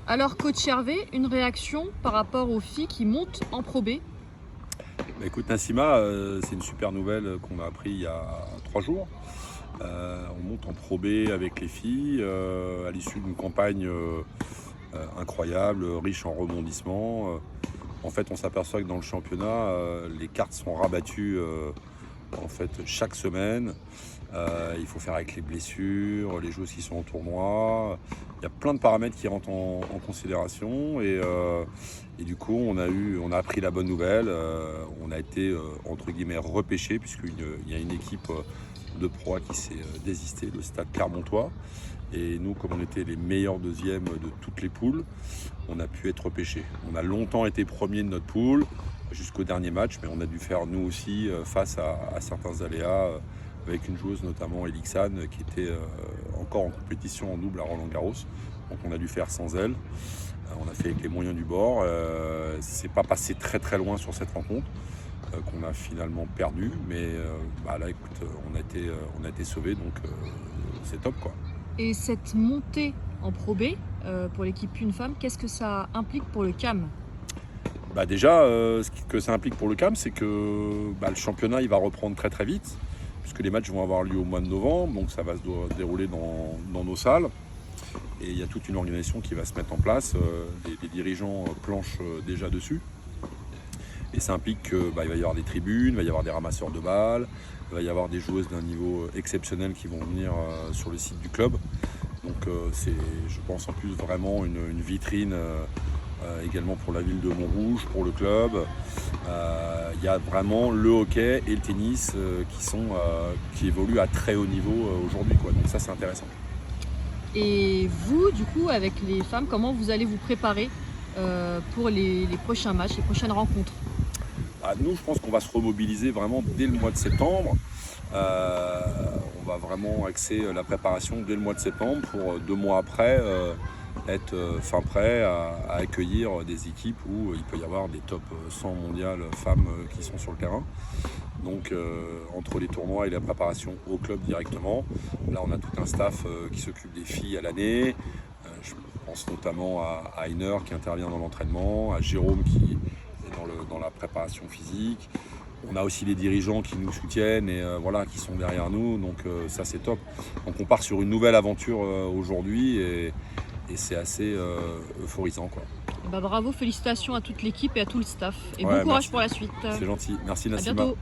Alors coach Hervé, une réaction par rapport aux filles qui montent en Pro B? Bah, écoute Nassima, c'est une super nouvelle qu'on a appris il y a 3 jours. On monte en Pro B avec les filles à l'issue d'une campagne incroyable, riche en rebondissements. En fait, on s'aperçoit que dans le championnat, les cartes sont rabattues en fait chaque semaine. Il faut faire avec les blessures, les joueuses qui sont en tournoi. Il y a plein de paramètres qui rentrent en considération et du coup on a appris la bonne nouvelle. On a été entre guillemets repêché puisqu'il y a une équipe de Pro A qui s'est désistée, le Stade Clermontois. Et nous, comme on était les meilleurs deuxièmes de toutes les poules, on a pu être repêchés. On a longtemps été premiers de notre poule jusqu'au dernier match, mais on a dû faire nous aussi face à certains aléas avec une joueuse notamment Elixane qui était encore en compétition en double à Roland-Garros. Donc on a dû faire sans elle. On a fait avec les moyens du bord. C'est pas passé très loin sur cette rencontre qu'on a finalement perdu, mais là écoute, on a été sauvés, donc c'est top quoi. Et cette montée en Pro B pour l'équipe une femme, qu'est-ce que ça implique pour le CAM? Déjà, ce que ça implique pour le CAM, c'est que le championnat il va reprendre très vite, puisque les matchs vont avoir lieu au mois de novembre, donc ça va se dérouler dans nos salles. Et il y a toute une organisation qui va se mettre en place, les dirigeants planchent déjà dessus. Et ça implique qu'il va y avoir des tribunes, il va y avoir des ramasseurs de balles, il va y avoir des joueuses d'un niveau exceptionnel qui vont venir sur le site du club. Donc c'est, je pense, en plus vraiment une vitrine également pour la ville de Montrouge, pour le club. Il y a vraiment le hockey et le tennis qui évoluent à très haut niveau aujourd'hui, quoi. Donc ça c'est intéressant. Et vous, du coup, avec les femmes, comment vous allez vous préparer pour les prochains matchs, les prochaines rencontres? Nous, je pense qu'on va se remobiliser vraiment dès le mois de septembre. On va vraiment axer la préparation dès le mois de septembre pour 2 mois après être fin prêt à accueillir des équipes où il peut y avoir des top 100 mondiales femmes qui sont sur le terrain. Donc entre les tournois et la préparation au club directement, là on a tout un staff qui s'occupe des filles à l'année. Je pense notamment à Heiner qui intervient dans l'entraînement, à Jérôme qui est dans la préparation physique. On a aussi les dirigeants qui nous soutiennent et qui sont derrière nous, donc ça c'est top. Donc on part sur une nouvelle aventure aujourd'hui et c'est assez euphorisant, quoi. Bravo, félicitations à toute l'équipe et à tout le staff. Et bon Ouais, courage merci. pour la suite. C'est gentil. Merci À Nassima. bientôt.